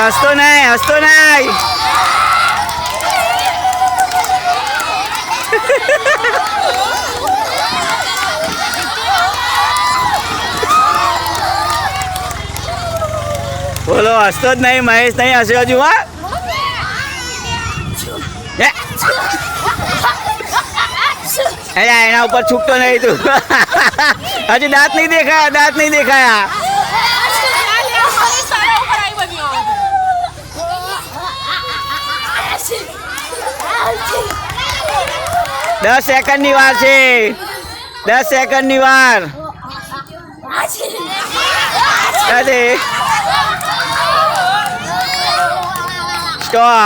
હસતો નહીં, હસતો નહીં. બોલો, હસતો જ નહીં મહેશ, નહીં હસ્યો હજુ. હા એના ઉપર છૂટતો નહીં તું. હજી દાંત નહીં દેખાયા, દાંત નહીં દેખાયા. દસ સેકન્ડની વાર છે, 10 સેકન્ડની વાર. સ્ટોપ.